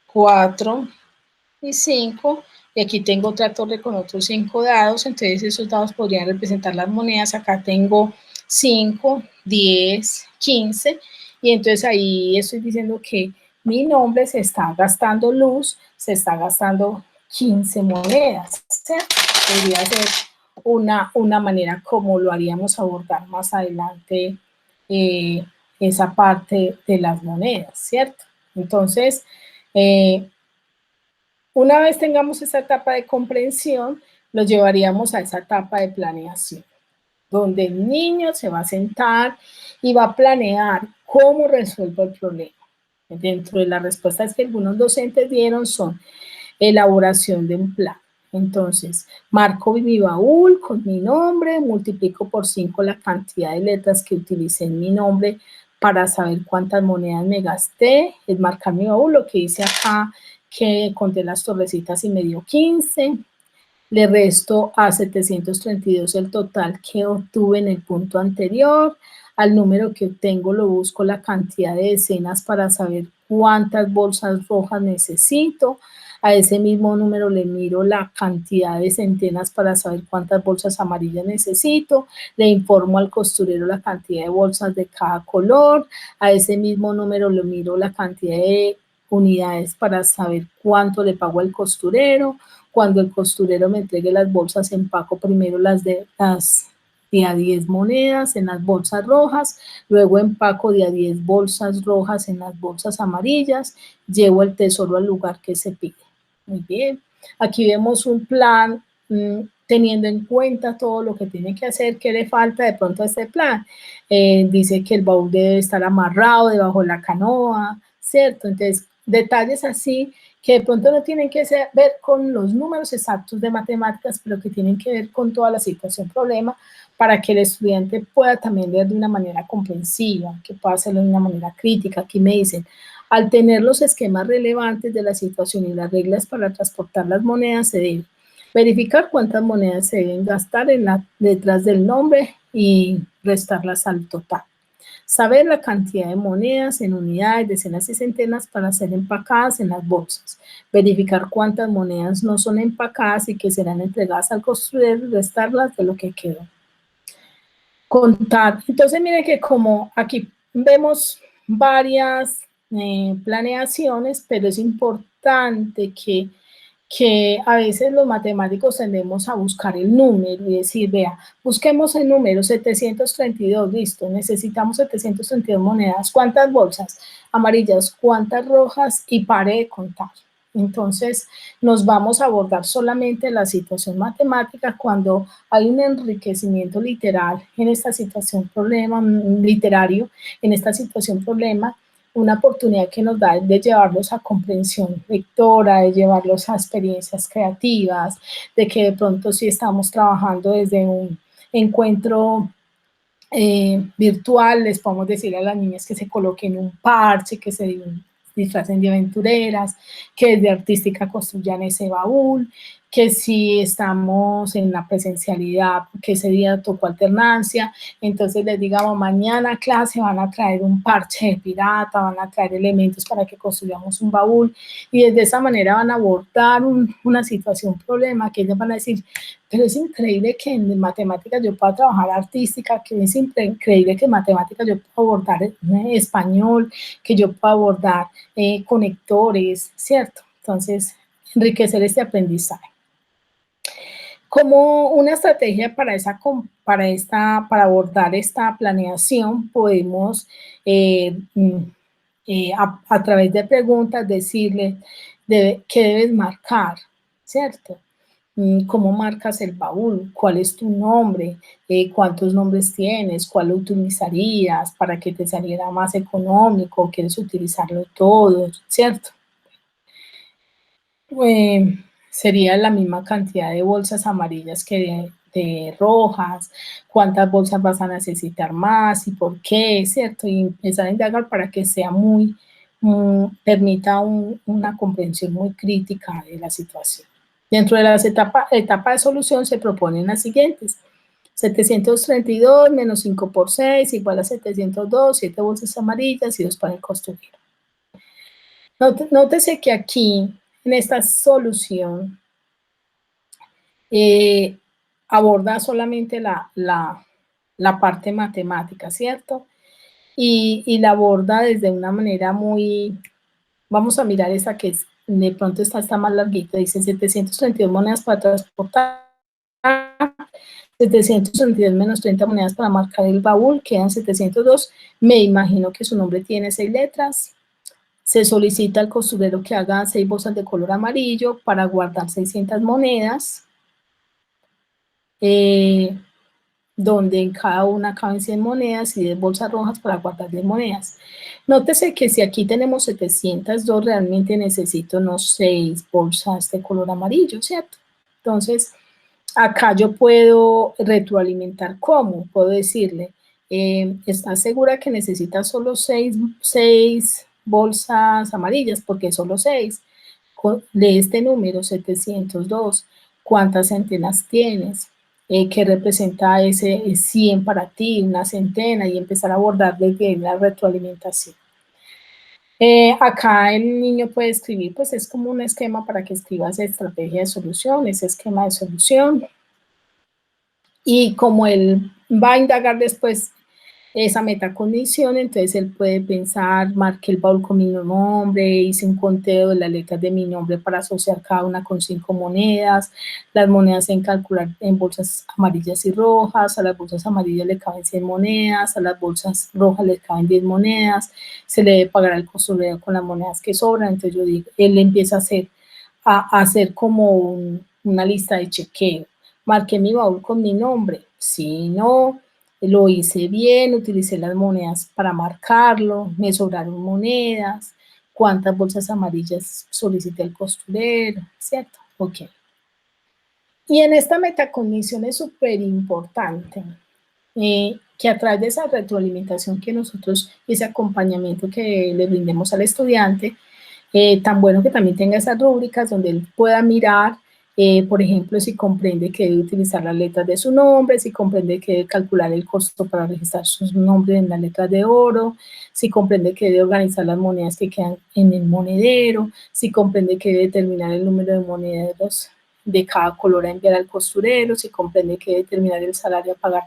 4 y 5, y aquí tengo otra torre con otros 5 dados, entonces esos dados podrían representar las monedas, acá tengo 5, 10, 15, y entonces ahí estoy diciendo que mi nombre se está gastando luz, se está gastando 15 monedas, ¿cierto? Podría ser una manera como lo haríamos abordar más adelante esa parte de las monedas, ¿cierto? Entonces, una vez tengamos esa etapa de comprensión, lo llevaríamos a esa etapa de planeación, donde el niño se va a sentar y va a planear cómo resuelvo el problema. Dentro de las respuestas que algunos docentes dieron son elaboración de un plan. Entonces, marco mi baúl con mi nombre, multiplico por 5 la cantidad de letras que utilicé en mi nombre para saber cuántas monedas me gasté, es marcar mi baúl, lo que hice acá, que conté las torrecitas y me dio 15, le resto a 732 el total que obtuve en el punto anterior, al número que obtengo lo busco la cantidad de decenas para saber cuántas bolsas rojas necesito, a ese mismo número le miro la cantidad de centenas para saber cuántas bolsas amarillas necesito, le informo al costurero la cantidad de bolsas de cada color, a ese mismo número le miro la cantidad de unidades para saber cuánto le pago al costurero. Cuando el costurero me entregue las bolsas, empaco primero las de a 10 monedas en las bolsas rojas, luego empaco de a 10 bolsas rojas en las bolsas amarillas, llevo el tesoro al lugar que se pide. Muy bien. Aquí vemos un plan teniendo en cuenta todo lo que tiene que hacer, qué le falta de pronto a este plan. Dice que el baúl debe estar amarrado debajo de la canoa, ¿cierto? Entonces, detalles así que de pronto no tienen que ver con los números exactos de matemáticas, pero que tienen que ver con toda la situación problema, para que el estudiante pueda también ver de una manera comprensiva, que pueda hacerlo de una manera crítica. Aquí me dicen, al tener los esquemas relevantes de la situación y las reglas para transportar las monedas, se debe verificar cuántas monedas se deben gastar detrás del nombre y restarlas al total. Saber la cantidad de monedas en unidades, decenas y centenas para ser empacadas en las bolsas. Verificar cuántas monedas no son empacadas y que serán entregadas al construir, restarlas de lo que quedó. Contar. Entonces, miren que como aquí vemos varias planeaciones, pero es importante que a veces los matemáticos tendemos a buscar el número y decir, vea, busquemos el número 732, listo, necesitamos 732 monedas. ¿Cuántas bolsas amarillas? ¿Cuántas rojas? Y pare de contar. Entonces, nos vamos a abordar solamente la situación matemática cuando hay un enriquecimiento literal en esta situación problema, literario, en esta situación problema, una oportunidad que nos da de llevarlos a comprensión lectora, de llevarlos a experiencias creativas, de que de pronto si estamos trabajando desde un encuentro virtual, les podemos decir a las niñas que se coloquen un parche, que se disfracen de aventureras, que desde artística construyan ese baúl, que si estamos en la presencialidad, que ese día tocó alternancia, entonces les digamos, mañana a clase van a traer un parche de pirata, van a traer elementos para que construyamos un baúl, y desde esa manera van a abordar una situación, un problema, que ellos van a decir, pero es increíble que en matemáticas yo pueda trabajar artística, que es increíble que en matemáticas yo pueda abordar español, que yo pueda abordar conectores, ¿cierto? Entonces, enriquecer este aprendizaje. Como una estrategia para abordar esta planeación, podemos a través de preguntas decirle qué debes marcar, ¿cierto? ¿Cómo marcas el baúl? ¿Cuál es tu nombre? ¿Cuántos nombres tienes? ¿Cuál lo utilizarías para que te saliera más económico? ¿Quieres utilizarlo todo? ¿Cierto? Sería la misma cantidad de bolsas amarillas que de rojas, cuántas bolsas vas a necesitar más y por qué, ¿cierto? Y empezar a indagar para que sea permita una comprensión muy crítica de la situación. Dentro de las etapas de solución se proponen las siguientes. 732 menos 5 por 6 igual a 702, 7 bolsas amarillas y 2 para el construir. Nótese que aquí, en esta solución, aborda solamente la parte matemática, ¿cierto? Y la aborda desde una manera muy... Vamos a mirar esa que es, de pronto está más larguita, dice 732 monedas para transportar, 732 menos 30 monedas para marcar el baúl, quedan 702, me imagino que su nombre tiene 6 letras, se solicita al costurero que haga 6 bolsas de color amarillo para guardar 600 monedas, donde en cada una caben 100 monedas y 10 bolsas rojas para guardar 10 monedas. Nótese que si aquí tenemos 702, realmente necesito unos 6 bolsas de color amarillo, ¿cierto? Entonces, acá yo puedo retroalimentar cómo, puedo decirle, ¿estás segura que necesitas solo 6 bolsas amarillas? Porque solo 6. De este número, 702, ¿cuántas centenas tienes? ¿Qué representa ese 100 para ti, una centena? Y empezar a abordar desde la retroalimentación. Acá el niño puede escribir, pues es como un esquema para que escribas estrategia de solución, ese esquema de solución. Y como él va a indagar después esa metacondición, entonces él puede pensar, marqué el baúl con mi nombre, hice un conteo de las letras de mi nombre para asociar cada una con 5 monedas, las monedas en calcular en bolsas amarillas y rojas, a las bolsas amarillas le caben 100 monedas, a las bolsas rojas le caben 10 monedas, se le debe pagar al costurero con las monedas que sobran, entonces yo digo, él empieza a hacer como una lista de chequeo. marqué mi baúl con mi nombre. Sí, no, lo hice bien, utilicé las monedas para marcarlo, me sobraron monedas, cuántas bolsas amarillas solicité al costurero, ¿cierto? Ok. Y en esta metacognición es súper importante que a través de esa retroalimentación que nosotros, ese acompañamiento que le brindemos al estudiante, tan bueno que también tenga esas rúbricas donde él pueda mirar, por ejemplo, si comprende que debe utilizar las letras de su nombre, si comprende que debe calcular el costo para registrar su nombre en las letras de oro, si comprende que debe organizar las monedas que quedan en el monedero, si comprende que debe determinar el número de monederos de cada color a enviar al costurero, si comprende que debe determinar el salario a pagar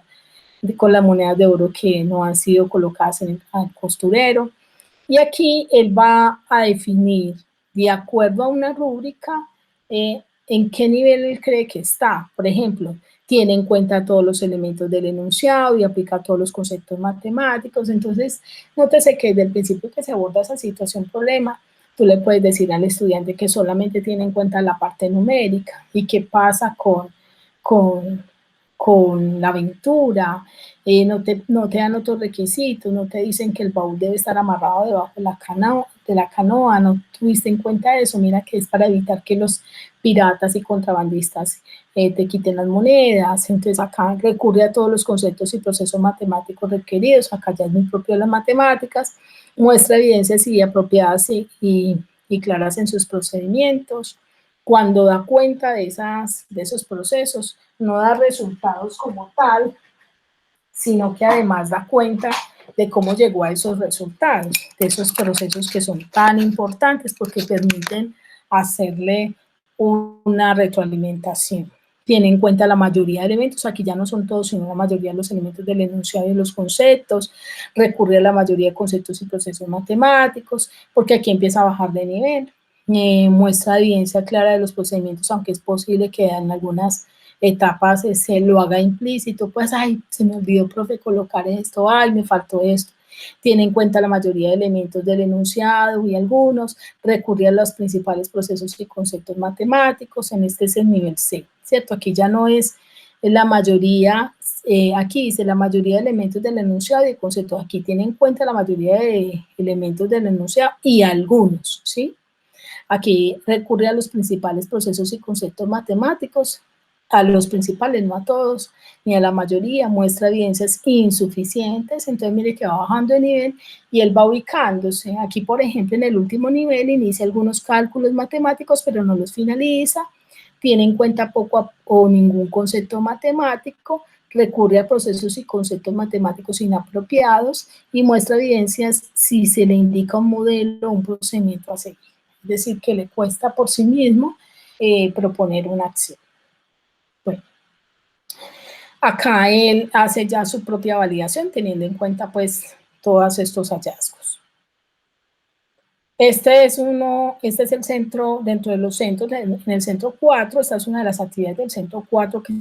con las monedas de oro que no han sido colocadas en el costurero. Y aquí él va a definir, de acuerdo a una rúbrica, en qué nivel él cree que está. Por ejemplo, tiene en cuenta todos los elementos del enunciado y aplica todos los conceptos matemáticos. Entonces, nótese que desde el principio que se aborda esa situación, problema, tú le puedes decir al estudiante que solamente tiene en cuenta la parte numérica y qué pasa con, con la aventura, no te dan otros requisitos, no te dicen que el baúl debe estar amarrado debajo de la canoa, no tuviste en cuenta eso, mira que es para evitar que los piratas y contrabandistas te quiten las monedas, entonces acá recurre a todos los conceptos y procesos matemáticos requeridos, acá ya es muy propio de las matemáticas, muestra evidencias y apropiadas y claras en sus procedimientos, cuando da cuenta de esos procesos, no da resultados como tal, sino que además da cuenta de cómo llegó a esos resultados, de esos procesos que son tan importantes porque permiten hacerle una retroalimentación. Tiene en cuenta la mayoría de elementos, aquí ya no son todos, sino la mayoría de los elementos del enunciado y los conceptos, recurre a la mayoría de conceptos y procesos matemáticos, porque aquí empieza a bajar de nivel, muestra evidencia clara de los procedimientos, aunque es posible que en algunas etapas se lo haga implícito, pues, ay, se me olvidó, profe, colocar esto, ay, me faltó esto. Tiene en cuenta la mayoría de elementos del enunciado y algunos, recurre a los principales procesos y conceptos matemáticos, en este es el nivel C, ¿cierto? Aquí ya no es la mayoría, aquí dice la mayoría de elementos del enunciado y concepto, aquí tiene en cuenta la mayoría de elementos del enunciado y algunos, ¿sí? Aquí recurre a los principales procesos y conceptos matemáticos, a los principales, no a todos, ni a la mayoría, muestra evidencias insuficientes, entonces mire que va bajando de nivel y él va ubicándose. Aquí, por ejemplo, en el último nivel inicia algunos cálculos matemáticos, pero no los finaliza, tiene en cuenta poco o ningún concepto matemático, recurre a procesos y conceptos matemáticos inapropiados y muestra evidencias si se le indica un modelo o un procedimiento a seguir. Es decir, que le cuesta por sí mismo proponer una acción. Bueno, acá él hace ya su propia validación teniendo en cuenta pues todos estos hallazgos. Este es el centro, dentro de los centros, en el centro 4, esta es una de las actividades del centro 4 que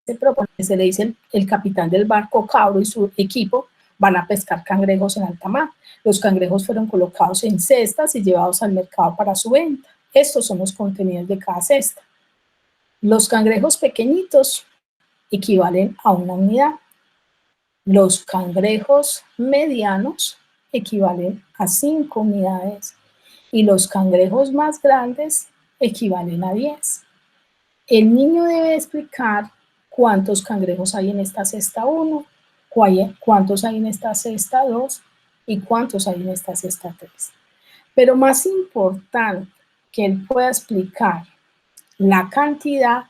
se propone, se le dice el capitán del barco Cabro y su equipo van a pescar cangrejos en alta mar. Los cangrejos fueron colocados en cestas y llevados al mercado para su venta. Estos son los contenidos de cada cesta. Los cangrejos pequeñitos equivalen a una unidad. Los cangrejos medianos equivalen a 5 unidades y los cangrejos más grandes equivalen a 10. El niño debe explicar cuántos cangrejos hay en esta cesta 1, cuántos hay en esta cesta 2 y cuántos hay en esta cesta 3. Pero más importante que él pueda explicar la cantidad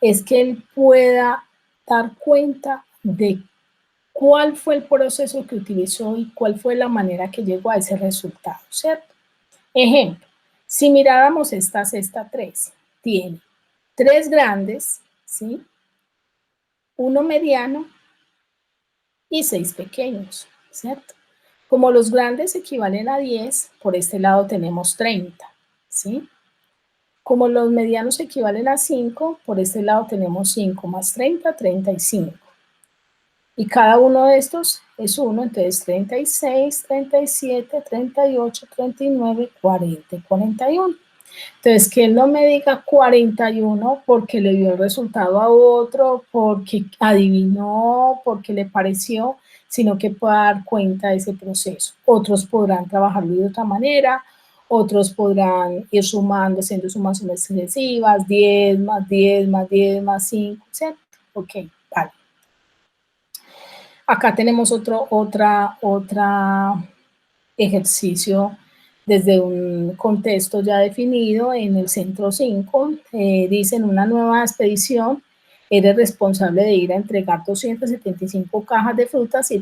es que él pueda dar cuenta de cuál fue el proceso que utilizó y cuál fue la manera que llegó a ese resultado, ¿cierto? Ejemplo, si miráramos esta cesta 3, tiene 3 grandes, ¿sí? 1 mediano y 6 pequeños, ¿cierto? Como los grandes equivalen a 10, por este lado tenemos 30, ¿sí? Como los medianos equivalen a 5, por este lado tenemos 5 más 30, 35. Y cada uno de estos es 1, entonces 36, 37, 38, 39, 40 y 41. Entonces, que él no me diga 41 porque le dio el resultado a otro, porque adivinó, porque le pareció, sino que pueda dar cuenta de ese proceso. Otros podrán trabajarlo de otra manera, otros podrán ir sumando, haciendo sumaciones sucesivas, 10 más 10 más 10 más 5, ¿cierto? Ok, vale. Acá tenemos otra ejercicio desde un contexto ya definido en el centro 5. Dicen una nueva expedición, eres responsable de ir a entregar 275 cajas de frutas y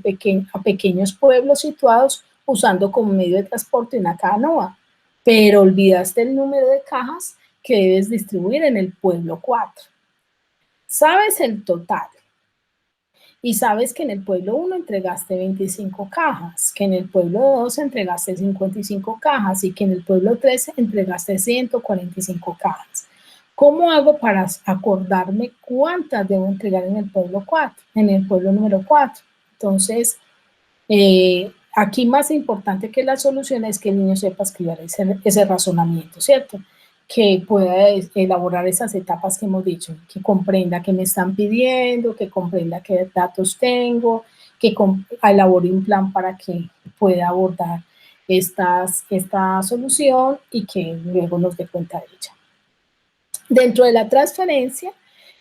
a pequeños pueblos situados usando como medio de transporte una canoa, pero olvidaste el número de cajas que debes distribuir en el pueblo 4. ¿Sabes el total? Y sabes que en el pueblo 1 entregaste 25 cajas, que en el pueblo 2 entregaste 55 cajas y que en el pueblo 3 entregaste 145 cajas. ¿Cómo hago para acordarme cuántas debo entregar en el pueblo 4, en el pueblo número 4? Entonces, aquí más importante que la solución es que el niño sepa escribir ese razonamiento, ¿cierto? Que pueda elaborar esas etapas que hemos dicho, que comprenda qué me están pidiendo, que comprenda qué datos tengo, que elabore un plan para que pueda abordar esta solución y que luego nos dé cuenta de ella. Dentro de la transferencia,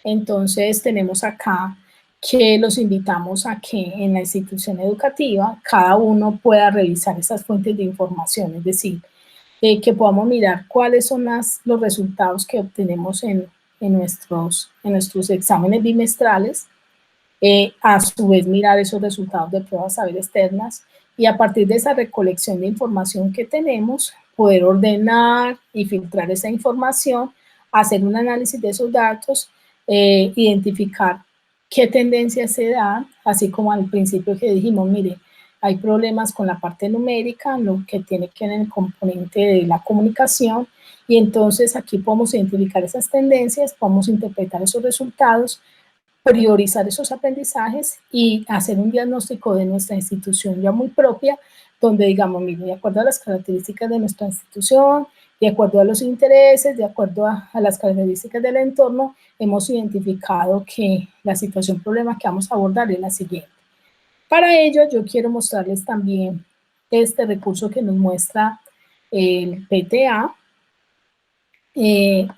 entonces tenemos acá que los invitamos a que en la institución educativa cada uno pueda revisar esas fuentes de información, es decir, que podamos mirar cuáles son los resultados que obtenemos en nuestros exámenes bimestrales, a su vez mirar esos resultados de pruebas saber externas y a partir de esa recolección de información que tenemos, poder ordenar y filtrar esa información, hacer un análisis de esos datos, identificar qué tendencias se dan, así como al principio que dijimos, mire, hay problemas con la parte numérica, lo que tiene que ver en el componente de la comunicación, y entonces aquí podemos identificar esas tendencias, podemos interpretar esos resultados, priorizar esos aprendizajes y hacer un diagnóstico de nuestra institución ya muy propia, donde digamos, mire, de acuerdo a las características de nuestra institución, de acuerdo a los intereses, de acuerdo a las características del entorno, hemos identificado que la situación problema que vamos a abordar es la siguiente. Para ello, yo quiero mostrarles también este recurso que nos muestra el PTA,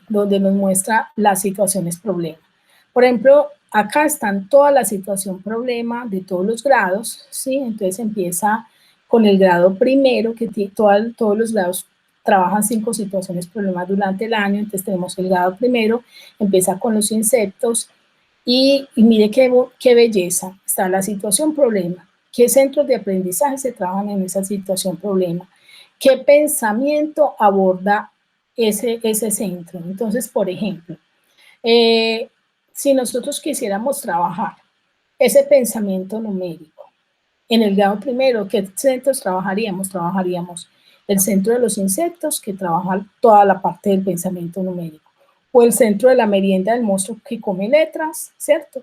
donde nos muestra las situaciones problema. Por ejemplo, acá están toda la situación problema de todos los grados, ¿sí? Entonces empieza con el grado primero, que todos los grados trabajan 5 situaciones problemas durante el año, entonces tenemos el grado primero, empieza con los insectos, y mire qué belleza, está la situación problema, qué centros de aprendizaje se trabajan en esa situación problema, qué pensamiento aborda ese centro. Entonces, por ejemplo, si nosotros quisiéramos trabajar ese pensamiento numérico en el grado primero, ¿qué centros trabajaríamos? Trabajaríamos el centro de los insectos, que trabaja toda la parte del pensamiento numérico, o el centro de la merienda del monstruo que come letras, ¿cierto?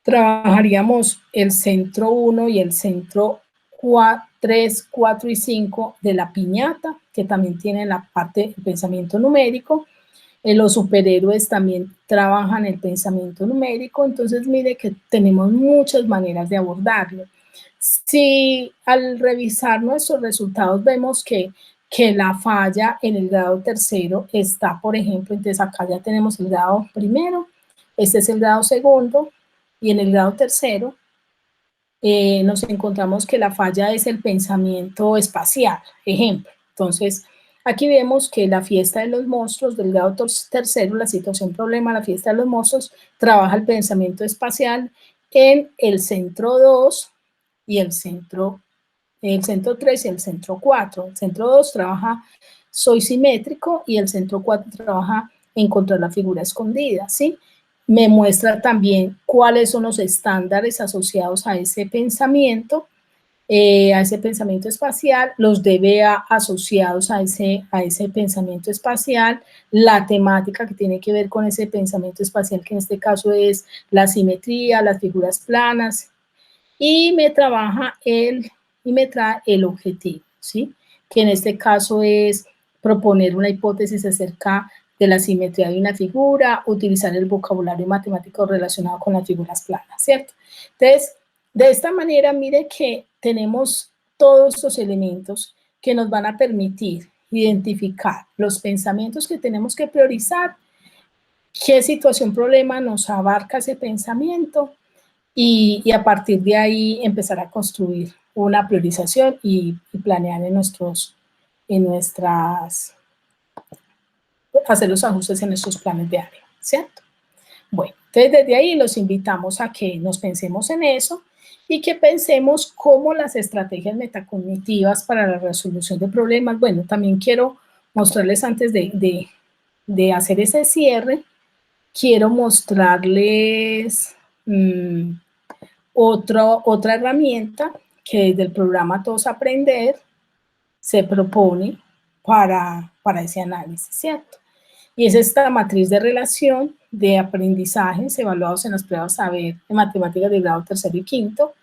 Trabajaríamos el centro 1 y el centro 3, 4 y 5 de la piñata, que también tiene la parte del pensamiento numérico. Los superhéroes también trabajan el pensamiento numérico, entonces mire que tenemos muchas maneras de abordarlo. Si al revisar nuestros resultados vemos que la falla en el grado tercero está, por ejemplo, entonces acá ya tenemos el grado primero, este es el grado segundo, y en el grado tercero nos encontramos que la falla es el pensamiento espacial, ejemplo. Entonces, aquí vemos que la fiesta de los monstruos del grado tercero, la situación problema, la fiesta de los monstruos, trabaja el pensamiento espacial en el centro 2 y el centro 3 y el centro 4. El centro 2 trabaja soy simétrico y el centro 4 trabaja encontrar la figura escondida, ¿sí? Me muestra también cuáles son los estándares asociados a ese pensamiento espacial, los DBA asociados a ese pensamiento espacial, la temática que tiene que ver con ese pensamiento espacial, que en este caso es la simetría, las figuras planas, y me trae el objetivo, ¿sí? Que en este caso es proponer una hipótesis acerca de la simetría de una figura, utilizar el vocabulario matemático relacionado con las figuras planas, ¿cierto? Entonces, de esta manera, mire que tenemos todos estos elementos que nos van a permitir identificar los pensamientos que tenemos que priorizar, qué situación, problema nos abarca ese pensamiento y a partir de ahí empezar a construir una priorización y planear hacer los ajustes en nuestros planes de área, ¿cierto? Bueno, entonces desde ahí los invitamos a que nos pensemos en eso y que pensemos cómo las estrategias metacognitivas para la resolución de problemas. Bueno, también quiero mostrarles antes de hacer ese cierre, quiero mostrarles otra herramienta que desde el programa Todos Aprender se propone para ese análisis, ¿cierto? Y es esta matriz de relación de aprendizajes evaluados en las pruebas saber de matemáticas de grado tercero y quinto.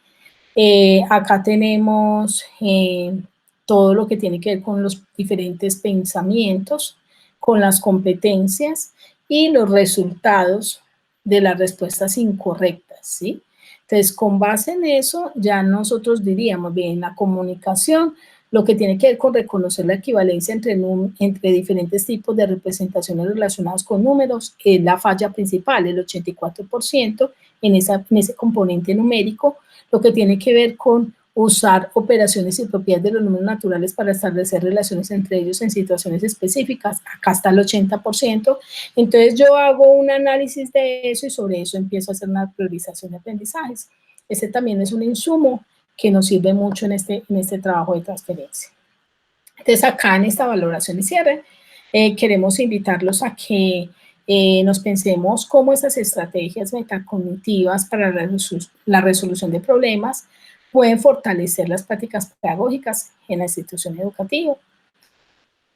Acá tenemos todo lo que tiene que ver con los diferentes pensamientos, con las competencias y los resultados de las respuestas incorrectas, ¿sí? Entonces, con base en eso, ya nosotros diríamos, bien, la comunicación, lo que tiene que ver con reconocer la equivalencia entre diferentes tipos de representaciones relacionadas con números, es la falla principal, el 84% en ese componente numérico, lo que tiene que ver con usar operaciones y propiedades de los números naturales para establecer relaciones entre ellos en situaciones específicas, acá está el 80%, entonces yo hago un análisis de eso y sobre eso empiezo a hacer una priorización de aprendizajes. Ese también es un insumo que nos sirve mucho en este trabajo de transferencia. Entonces acá en esta valoración y cierre queremos invitarlos a que nos pensemos cómo esas estrategias metacognitivas para la resolución de problemas pueden fortalecer las prácticas pedagógicas en la institución educativa.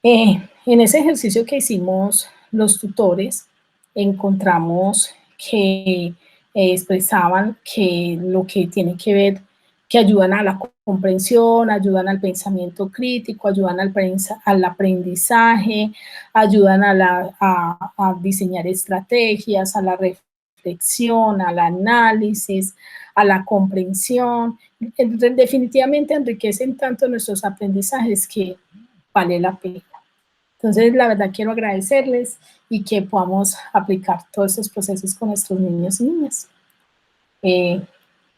En ese ejercicio que hicimos los tutores, encontramos que expresaban que lo que tiene que ver, que ayudan a la comprensión, ayudan al pensamiento crítico, ayudan al aprendizaje, ayudan a diseñar estrategias, a la reflexión, al análisis, a la comprensión. Definitivamente enriquecen tanto nuestros aprendizajes que vale la pena. Entonces, la verdad, quiero agradecerles y que podamos aplicar todos estos procesos con nuestros niños y niñas.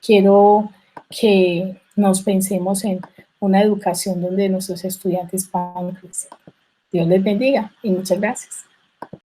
Quiero que nos pensemos en una educación donde nuestros estudiantes puedan crecer. Dios les bendiga y muchas gracias.